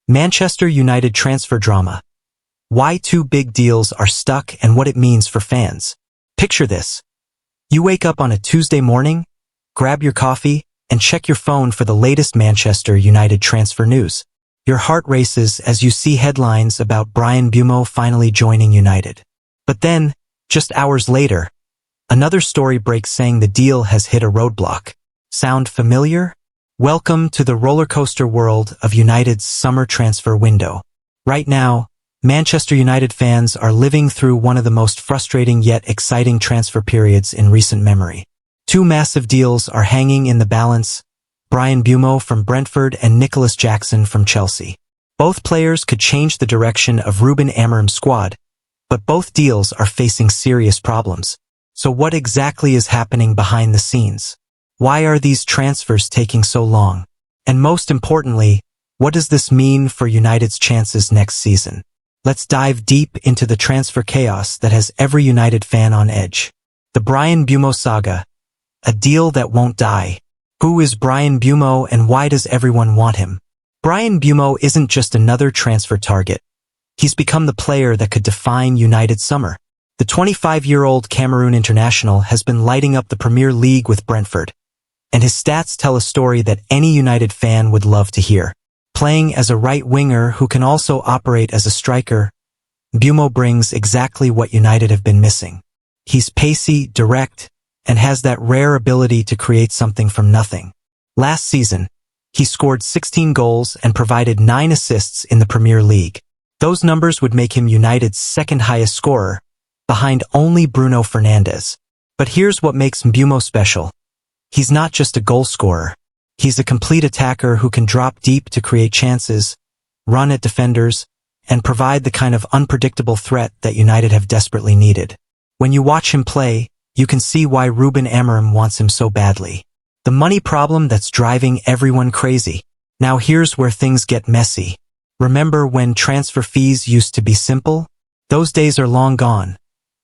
Manchester United transfer drama. Why two big deals are stuck and what it means for fans. Picture this. You wake up on a Tuesday morning, grab your coffee, and check your phone for the latest Manchester United transfer news. Your heart races as you see headlines about Bryan Mbeumo finally joining United. But then, just hours later, another story breaks saying the deal has hit a roadblock. Sound familiar? Welcome to the rollercoaster world of United's summer transfer window. Right now, Manchester United fans are living through one of the most frustrating yet exciting transfer periods in recent memory. Two massive deals are hanging in the balance, Bryan Mbeumo from Brentford and Nicholas Jackson from Chelsea. Both players could change the direction of Ruben Amorim's squad, but both deals are facing serious problems. So what exactly is happening behind the scenes? Why are these transfers taking so long? And most importantly, what does this mean for United's chances next season? Let's dive deep into the transfer chaos that has every United fan on edge. The Bryan Mbeumo saga, a deal that won't die. Who is Bryan Mbeumo and why does everyone want him? Bryan Mbeumo isn't just another transfer target. He's become the player that could define United's summer. The 25-year-old Cameroon international has been lighting up the Premier League with Brentford, and his stats tell a story that any United fan would love to hear. Playing as a right winger who can also operate as a striker, Mbeumo brings exactly what United have been missing. He's pacey, direct, and has that rare ability to create something from nothing. Last season, he scored 16 goals and provided 9 assists in the Premier League. Those numbers would make him United's second highest scorer, behind only Bruno Fernandes. But here's what makes Mbeumo special. He's not just a goal scorer. He's a complete attacker who can drop deep to create chances, run at defenders, and provide the kind of unpredictable threat that United have desperately needed. When you watch him play, you can see why Ruben Amorim wants him so badly. The money problem that's driving everyone crazy. Now here's where things get messy. Remember when transfer fees used to be simple? Those days are long gone,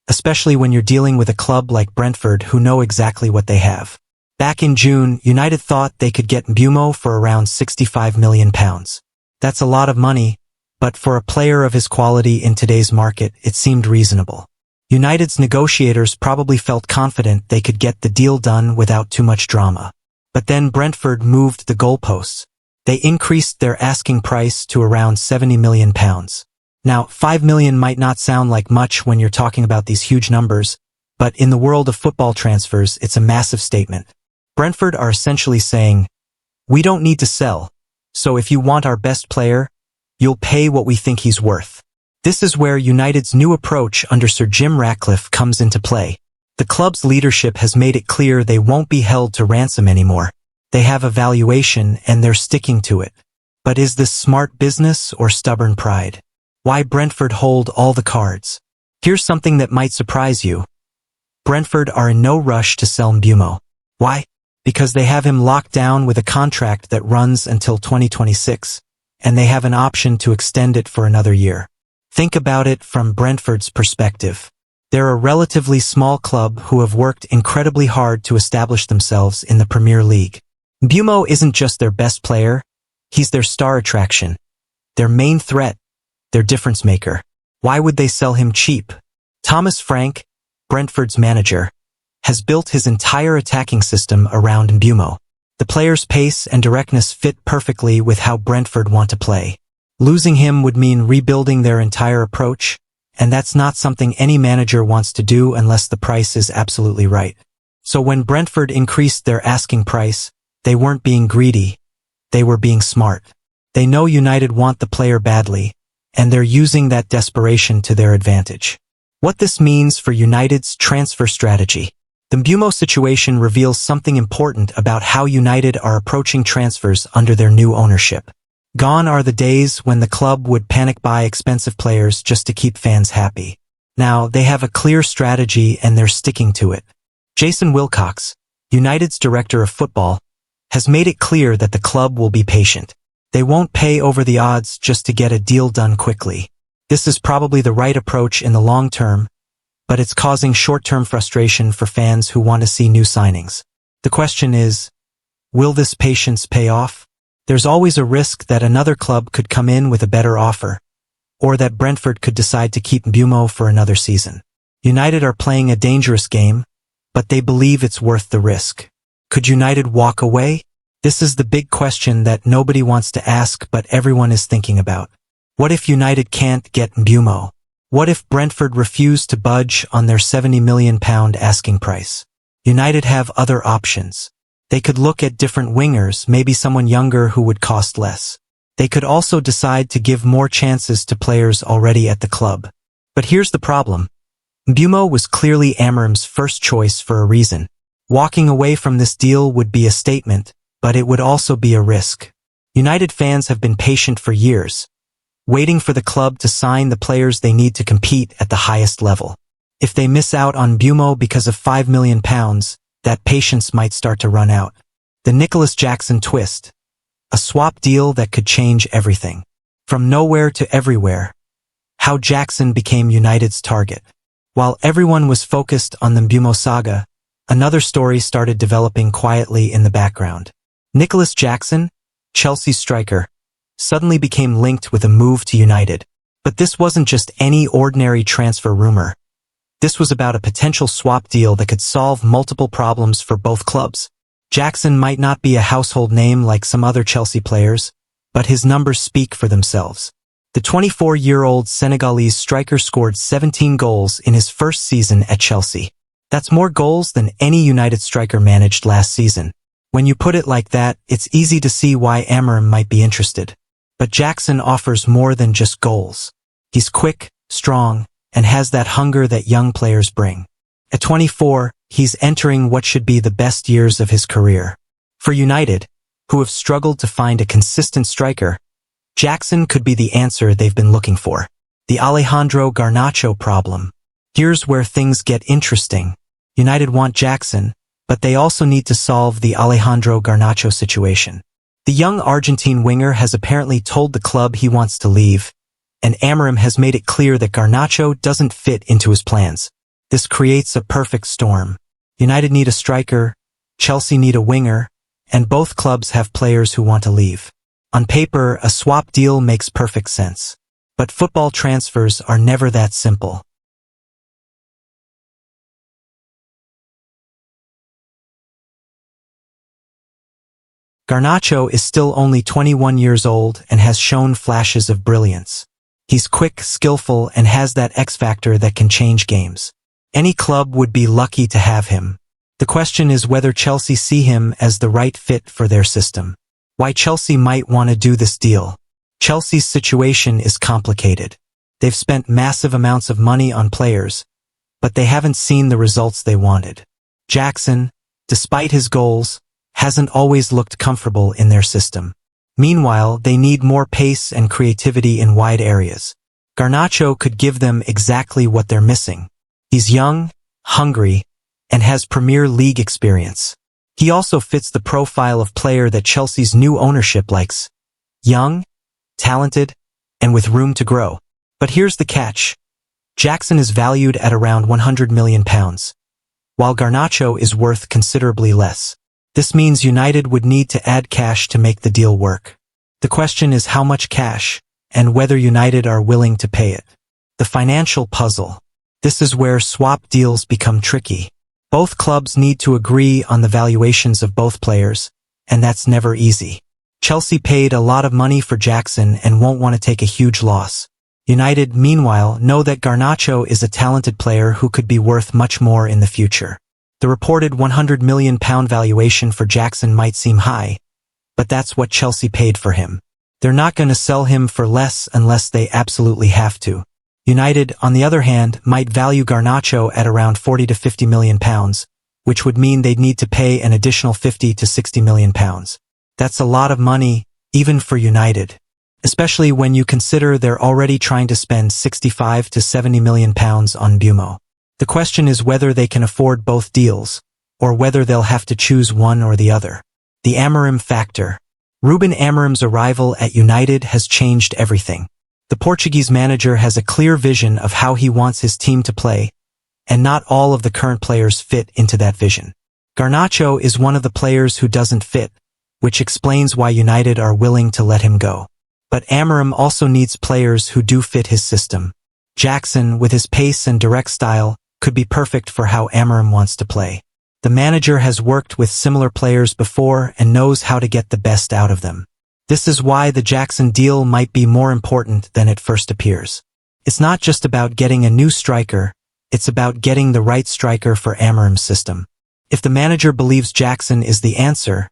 especially when you're dealing with a club like Brentford who know exactly what they have. Back in June, United thought they could get Mbeumo for around £65 million. That's a lot of money, but for a player of his quality in today's market, it seemed reasonable. United's negotiators probably felt confident they could get the deal done without too much drama. But then Brentford moved the goalposts. They increased their asking price to around £70 million. Now, $5 million might not sound like much when you're talking about these huge numbers, but in the world of football transfers, it's a massive statement. Brentford are essentially saying, we don't need to sell, so if you want our best player, you'll pay what we think he's worth. This is where United's new approach under Sir Jim Ratcliffe comes into play. The club's leadership has made it clear they won't be held to ransom anymore. They have a valuation and they're sticking to it. But is this smart business or stubborn pride? Why Brentford hold all the cards? Here's something that might surprise you. Brentford are in no rush to sell Mbeumo. Why? Because they have him locked down with a contract that runs until 2026, and they have an option to extend it for another year. Think about it from Brentford's perspective. They're a relatively small club who have worked incredibly hard to establish themselves in the Premier League. Mbeumo isn't just their best player, he's their star attraction, their main threat, their difference maker. Why would they sell him cheap? Thomas Frank, Brentford's manager, has built his entire attacking system around Mbeumo. The player's pace and directness fit perfectly with how Brentford want to play. Losing him would mean rebuilding their entire approach, and that's not something any manager wants to do unless the price is absolutely right. So when Brentford increased their asking price, they weren't being greedy, they were being smart. They know United want the player badly, and they're using that desperation to their advantage. What this means for United's transfer strategy. The Mbeumo situation reveals something important about how United are approaching transfers under their new ownership. Gone are the days when the club would panic buy expensive players just to keep fans happy. Now, they have a clear strategy and they're sticking to it. Jason Wilcox, United's director of football, has made it clear that the club will be patient. They won't pay over the odds just to get a deal done quickly. This is probably the right approach in the long term, but it's causing short-term frustration for fans who want to see new signings. The question is, will this patience pay off? There's always a risk that another club could come in with a better offer, or that Brentford could decide to keep Mbeumo for another season. United are playing a dangerous game, but they believe it's worth the risk. Could United walk away? This is the big question that nobody wants to ask but everyone is thinking about. What if United can't get Mbeumo? What if Brentford refuse to budge on their £70 million asking price? United have other options. They could look at different wingers, maybe someone younger who would cost less. They could also decide to give more chances to players already at the club. But here's the problem. Mbeumo was clearly Amorim's first choice for a reason. Walking away from this deal would be a statement, but it would also be a risk. United fans have been patient for years, waiting for the club to sign the players they need to compete at the highest level. If they miss out on Mbeumo because of £5 million, that patience might start to run out. The Nicholas Jackson twist. A swap deal that could change everything. From nowhere to everywhere. How Jackson became United's target. While everyone was focused on the Mbeumo saga, another story started developing quietly in the background. Nicholas Jackson, Chelsea's striker, suddenly became linked with a move to United. But this wasn't just any ordinary transfer rumor. This was about a potential swap deal that could solve multiple problems for both clubs. Jackson might not be a household name like some other Chelsea players, but his numbers speak for themselves. The 24-year-old Senegalese striker scored 17 goals in his first season at Chelsea. That's more goals than any United striker managed last season. When you put it like that, it's easy to see why Amorim might be interested. But Jackson offers more than just goals. He's quick, strong, and has that hunger that young players bring. At 24, he's entering what should be the best years of his career. For United, who have struggled to find a consistent striker, Jackson could be the answer they've been looking for. The Alejandro Garnacho problem. Here's where things get interesting. United want Jackson, but they also need to solve the Alejandro Garnacho situation. The young Argentine winger has apparently told the club he wants to leave, and Amorim has made it clear that Garnacho doesn't fit into his plans. This creates a perfect storm. United need a striker, Chelsea need a winger, and both clubs have players who want to leave. On paper, a swap deal makes perfect sense. But football transfers are never that simple. Garnacho is still only 21 years old and has shown flashes of brilliance. He's quick, skillful, and has that X-factor that can change games. Any club would be lucky to have him. The question is whether Chelsea see him as the right fit for their system. Why Chelsea might want to do this deal. Chelsea's situation is complicated. They've spent massive amounts of money on players, but they haven't seen the results they wanted. Jackson, despite his goals, hasn't always looked comfortable in their system. Meanwhile, they need more pace and creativity in wide areas. Garnacho could give them exactly what they're missing. He's young, hungry, and has Premier League experience. He also fits the profile of player that Chelsea's new ownership likes. Young, talented, and with room to grow. But here's the catch. Jackson is valued at around £100 million, while Garnacho is worth considerably less. This means United would need to add cash to make the deal work. The question is how much cash, and whether United are willing to pay it. The financial puzzle. This is where swap deals become tricky. Both clubs need to agree on the valuations of both players, and that's never easy. Chelsea paid a lot of money for Jackson and won't want to take a huge loss. United, meanwhile, know that Garnacho is a talented player who could be worth much more in the future. The reported £100 million valuation for Jackson might seem high, but that's what Chelsea paid for him. They're not going to sell him for less unless they absolutely have to. United, on the other hand, might value Garnacho at around £40 to £50 million, which would mean they'd need to pay an additional £50 to £60 million. That's a lot of money, even for United. Especially when you consider they're already trying to spend £65 to £70 million on Mbeumo. The question is whether they can afford both deals, or whether they'll have to choose one or the other. The Amorim factor. Ruben Amorim's arrival at United has changed everything. The Portuguese manager has a clear vision of how he wants his team to play, and not all of the current players fit into that vision. Garnacho is one of the players who doesn't fit, which explains why United are willing to let him go. But Amorim also needs players who do fit his system. Jackson, with his pace and direct style, could be perfect for how Amorim wants to play. The manager has worked with similar players before and knows how to get the best out of them. This is why the Jackson deal might be more important than it first appears. It's not just about getting a new striker, it's about getting the right striker for Amorim's system. If the manager believes Jackson is the answer,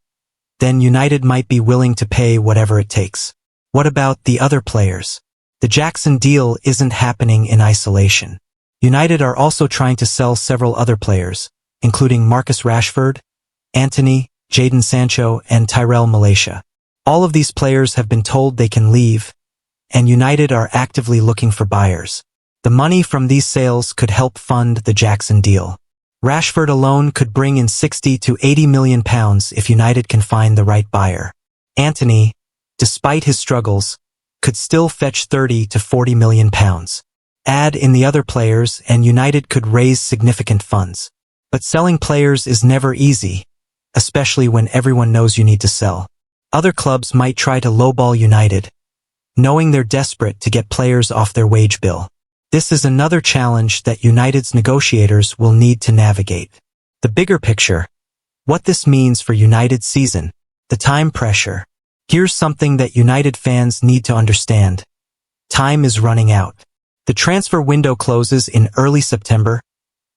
then United might be willing to pay whatever it takes. What about the other players? The Jackson deal isn't happening in isolation. United are also trying to sell several other players, including Marcus Rashford, Antony, Jadon Sancho, and Tyrell Malacia. All of these players have been told they can leave, and United are actively looking for buyers. The money from these sales could help fund the Jackson deal. Rashford alone could bring in £60 to £80 million if United can find the right buyer. Antony, despite his struggles, could still fetch £30 to £40 million. Add in the other players and United could raise significant funds. But selling players is never easy, especially when everyone knows you need to sell. Other clubs might try to lowball United, knowing they're desperate to get players off their wage bill. This is another challenge that United's negotiators will need to navigate. The bigger picture, what this means for United's season, the time pressure. Here's something that United fans need to understand. Time is running out. The transfer window closes in early September,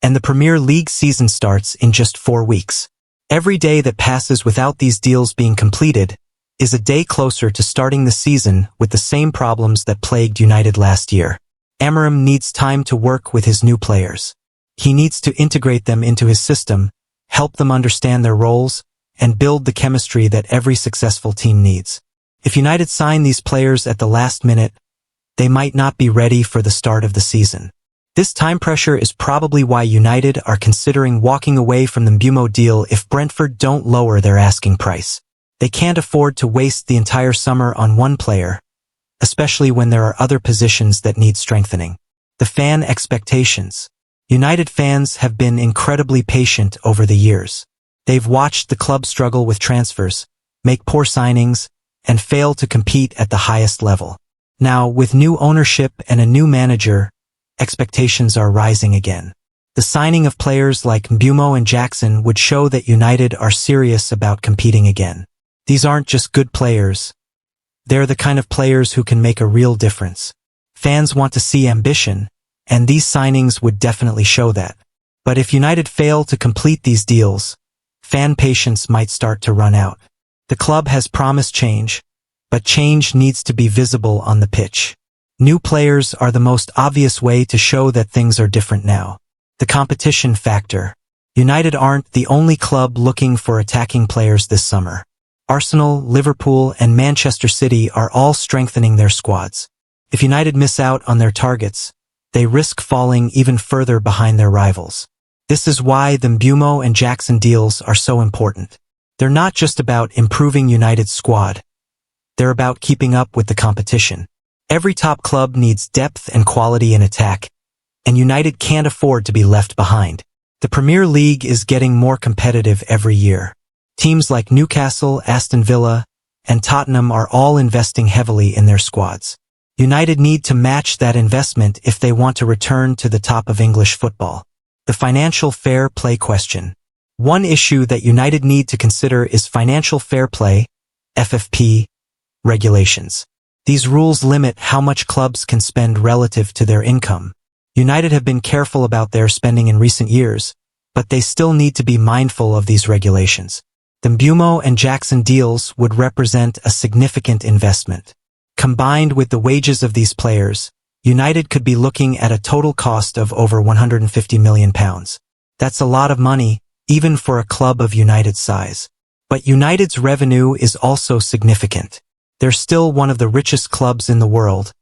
and the Premier League season starts in just 4 weeks. Every day that passes without these deals being completed is a day closer to starting the season with the same problems that plagued United last year. Amorim needs time to work with his new players. He needs to integrate them into his system, help them understand their roles, and build the chemistry that every successful team needs. If United sign these players at the last minute, they might not be ready for the start of the season. This time pressure is probably why United are considering walking away from the Mbeumo deal if Brentford don't lower their asking price. They can't afford to waste the entire summer on one player, especially when there are other positions that need strengthening. The fan expectations. United fans have been incredibly patient over the years. They've watched the club struggle with transfers, make poor signings, and fail to compete at the highest level. Now, with new ownership and a new manager, expectations are rising again. The signing of players like Mbeumo and Jackson would show that United are serious about competing again. These aren't just good players. They're the kind of players who can make a real difference. Fans want to see ambition, and these signings would definitely show that. But if United fail to complete these deals, fan patience might start to run out. The club has promised change, but change needs to be visible on the pitch. New players are the most obvious way to show that things are different now. The competition factor. United aren't the only club looking for attacking players this summer. Arsenal, Liverpool, and Manchester City are all strengthening their squads. If United miss out on their targets, they risk falling even further behind their rivals. This is why the Mbeumo and Jackson deals are so important. They're not just about improving United's squad. They're about keeping up with the competition. Every top club needs depth and quality in attack, and United can't afford to be left behind. The Premier League is getting more competitive every year. Teams like Newcastle, Aston Villa, and Tottenham are all investing heavily in their squads. United need to match that investment if they want to return to the top of English football. The financial fair play question. One issue that United need to consider is financial fair play, FFP, regulations. These rules limit how much clubs can spend relative to their income. United have been careful about their spending in recent years, but they still need to be mindful of these regulations. The Mbeumo and Jackson deals would represent a significant investment. Combined with the wages of these players, United could be looking at a total cost of over £150 million. That's a lot of money, even for a club of United's size. But United's revenue is also significant. They're still one of the richest clubs in the world,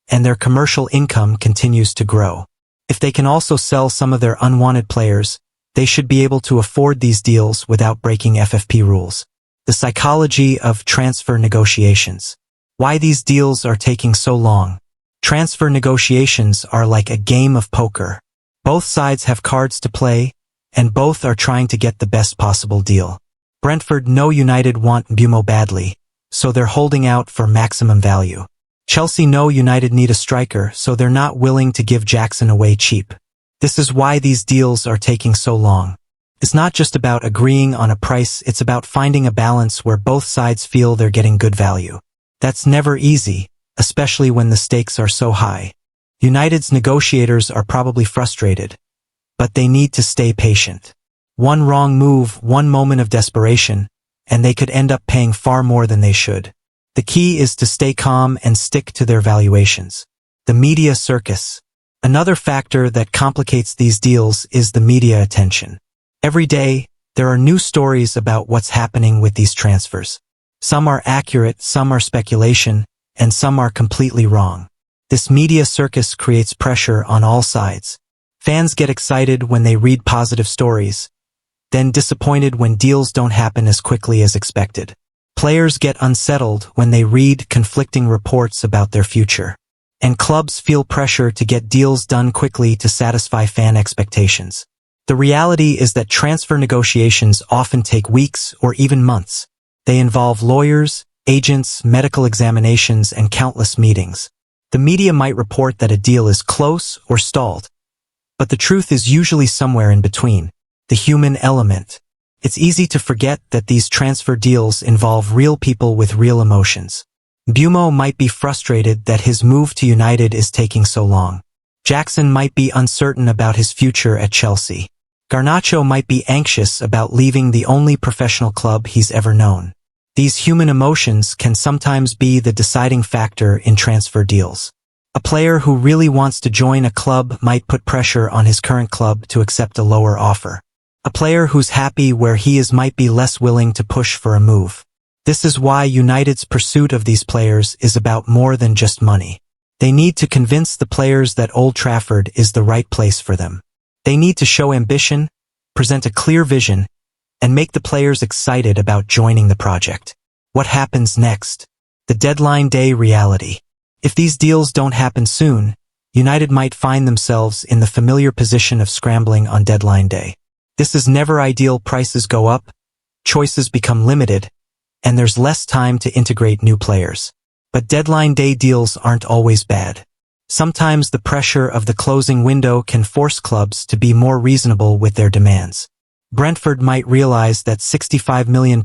and their commercial income continues to grow. If they can also sell some of their unwanted players, they should be able to afford these deals without breaking FFP rules. The psychology of transfer negotiations. Why these deals are taking so long. Transfer negotiations are like a game of poker. Both sides have cards to play, and both are trying to get the best possible deal. Brentford know United want Mbeumo badly, so they're holding out for maximum value. Chelsea know United need a striker, so they're not willing to give Jackson away cheap. This is why these deals are taking so long. It's not just about agreeing on a price, it's about finding a balance where both sides feel they're getting good value. That's never easy, especially when the stakes are so high. United's negotiators are probably frustrated, but they need to stay patient. One wrong move, one moment of desperation, and they could end up paying far more than they should. The key is to stay calm and stick to their valuations. The media circus. Another factor that complicates these deals is the media attention. Every day, there are new stories about what's happening with these transfers. Some are accurate, some are speculation, and some are completely wrong. This media circus creates pressure on all sides. Fans get excited when they read positive stories, then disappointed when deals don't happen as quickly as expected. Players get unsettled when they read conflicting reports about their future. And clubs feel pressure to get deals done quickly to satisfy fan expectations. The reality is that transfer negotiations often take weeks or even months. They involve lawyers, agents, medical examinations, and countless meetings. The media might report that a deal is close or stalled, but the truth is usually somewhere in between. The human element. It's easy to forget that these transfer deals involve real people with real emotions. Mbeumo might be frustrated that his move to United is taking so long. Jackson might be uncertain about his future at Chelsea. Garnacho might be anxious about leaving the only professional club he's ever known. These human emotions can sometimes be the deciding factor in transfer deals. A player who really wants to join a club might put pressure on his current club to accept a lower offer. A player who's happy where he is might be less willing to push for a move. This is why United's pursuit of these players is about more than just money. They need to convince the players that Old Trafford is the right place for them. They need to show ambition, present a clear vision, and make the players excited about joining the project. What happens next? The deadline day reality. If these deals don't happen soon, United might find themselves in the familiar position of scrambling on deadline day. This is never ideal. Prices go up, choices become limited, and there's less time to integrate new players. But deadline day deals aren't always bad. Sometimes the pressure of the closing window can force clubs to be more reasonable with their demands. Brentford might realize that £65 million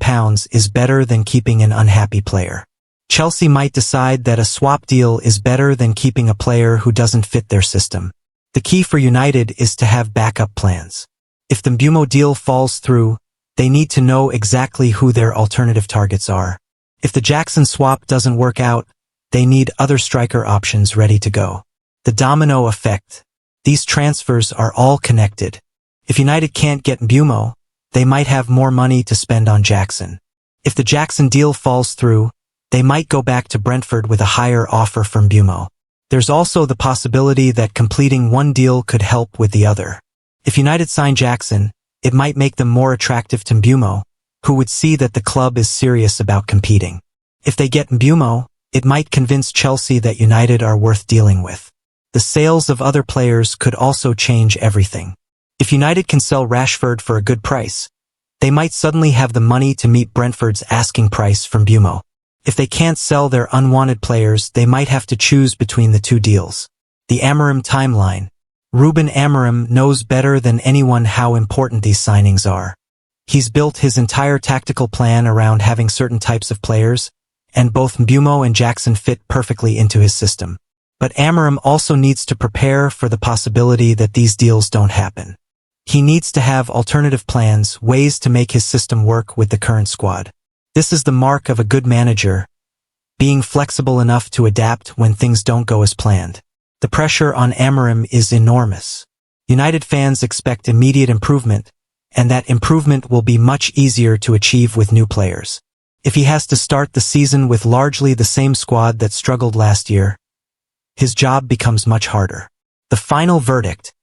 is better than keeping an unhappy player. Chelsea might decide that a swap deal is better than keeping a player who doesn't fit their system. The key for United is to have backup plans. If the Mbeumo deal falls through, they need to know exactly who their alternative targets are. If the Jackson swap doesn't work out, they need other striker options ready to go. The domino effect. These transfers are all connected. If United can't get Mbeumo, they might have more money to spend on Jackson. If the Jackson deal falls through, they might go back to Brentford with a higher offer from Mbeumo. There's also the possibility that completing one deal could help with the other. If United sign Jackson, it might make them more attractive to Mbeumo, who would see that the club is serious about competing. If they get Mbeumo, it might convince Chelsea that United are worth dealing with. The sales of other players could also change everything. If United can sell Rashford for a good price, they might suddenly have the money to meet Brentford's asking price from Mbeumo. If they can't sell their unwanted players, they might have to choose between the two deals. The Amorim timeline. Ruben Amorim knows better than anyone how important these signings are. He's built his entire tactical plan around having certain types of players, and both Mbeumo and Jackson fit perfectly into his system. But Amorim also needs to prepare for the possibility that these deals don't happen. He needs to have alternative plans, ways to make his system work with the current squad. This is the mark of a good manager, being flexible enough to adapt when things don't go as planned. The pressure on Amorim is enormous. United fans expect immediate improvement, and that improvement will be much easier to achieve with new players. If he has to start the season with largely the same squad that struggled last year, his job becomes much harder. The final verdict.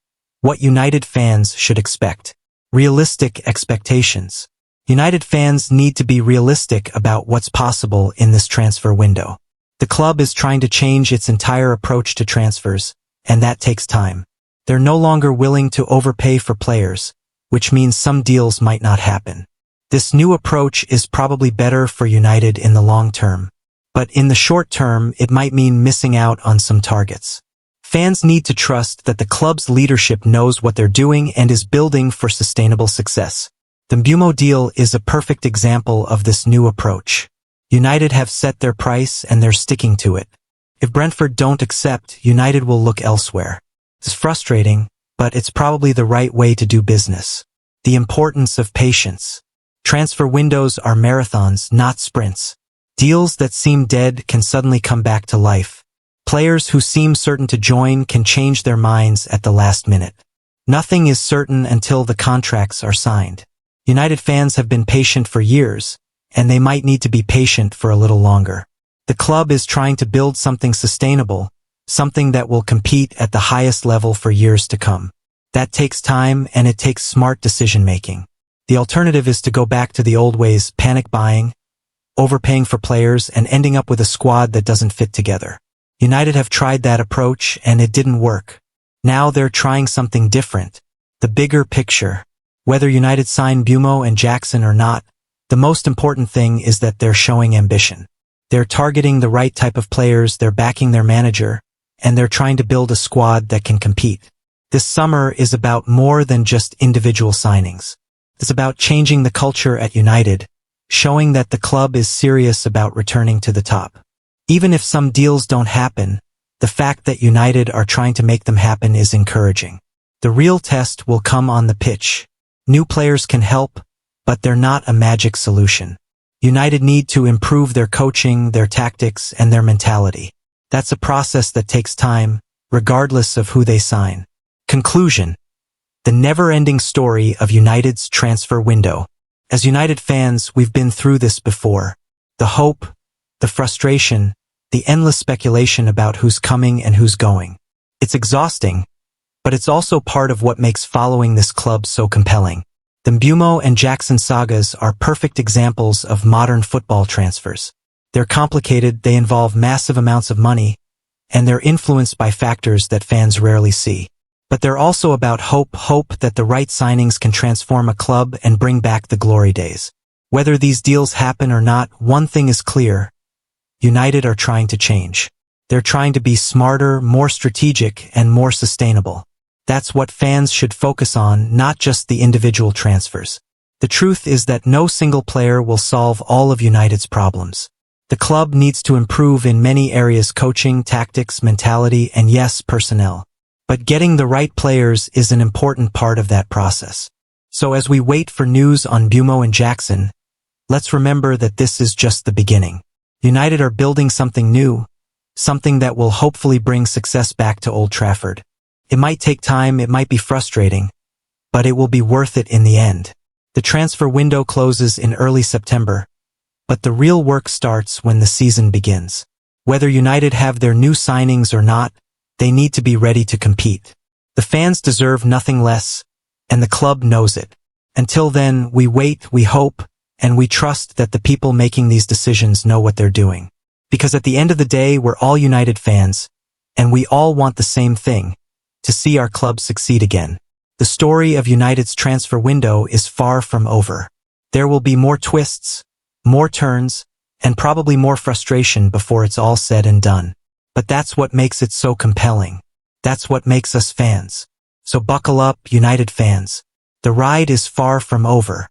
What United fans should expect. Realistic expectations. United fans need to be realistic about what's possible in this transfer window. The club is trying to change its entire approach to transfers, and that takes time. They're no longer willing to overpay for players, which means some deals might not happen. This new approach is probably better for United in the long term. But in the short term, it might mean missing out on some targets. Fans need to trust that the club's leadership knows what they're doing and is building for sustainable success. The Mbeumo deal is a perfect example of this new approach. United have set their price and they're sticking to it. If Brentford don't accept, United will look elsewhere. It's frustrating, but it's probably the right way to do business. The importance of patience. Transfer windows are marathons, not sprints. Deals that seem dead can suddenly come back to life. Players who seem certain to join can change their minds at the last minute. Nothing is certain until the contracts are signed. United fans have been patient for years, and they might need to be patient for a little longer. The club is trying to build something sustainable, something that will compete at the highest level for years to come. That takes time and it takes smart decision-making. The alternative is to go back to the old ways, panic buying, overpaying for players, and ending up with a squad that doesn't fit together. United have tried that approach and it didn't work. Now they're trying something different. The bigger picture. Whether United sign Mbeumo and Jackson or not, the most important thing is that they're showing ambition. They're targeting the right type of players, they're backing their manager, and they're trying to build a squad that can compete. This summer is about more than just individual signings. It's about changing the culture at United, showing that the club is serious about returning to the top. Even if some deals don't happen, the fact that United are trying to make them happen is encouraging. The real test will come on the pitch. New players can help, but they're not a magic solution. United need to improve their coaching, their tactics, and their mentality. That's a process that takes time, regardless of who they sign. Conclusion. The never-ending story of United's transfer window. As United fans, we've been through this before. The hope, the frustration, the endless speculation about who's coming and who's going. It's exhausting, but it's also part of what makes following this club so compelling. The Mbeumo and Jackson sagas are perfect examples of modern football transfers. They're complicated, they involve massive amounts of money, and they're influenced by factors that fans rarely see. But they're also about hope that the right signings can transform a club and bring back the glory days. Whether these deals happen or not, one thing is clear. United are trying to change. They're trying to be smarter, more strategic, and more sustainable. That's what fans should focus on, not just the individual transfers. The truth is that no single player will solve all of United's problems. The club needs to improve in many areas: coaching, tactics, mentality, and yes, personnel. But getting the right players is an important part of that process. So as we wait for news on Mbeumo and Jackson, let's remember that this is just the beginning. United are building something new, something that will hopefully bring success back to Old Trafford. It might take time, it might be frustrating, but it will be worth it in the end. The transfer window closes in early September, but the real work starts when the season begins. Whether United have their new signings or not, they need to be ready to compete. The fans deserve nothing less, and the club knows it. Until then, we wait, we hope, and we trust that the people making these decisions know what they're doing. Because at the end of the day, we're all United fans, and we all want the same thing: to see our club succeed again. The story of United's transfer window is far from over. There will be more twists, more turns, and probably more frustration before it's all said and done. But that's what makes it so compelling. That's what makes us fans. So buckle up, United fans. The ride is far from over.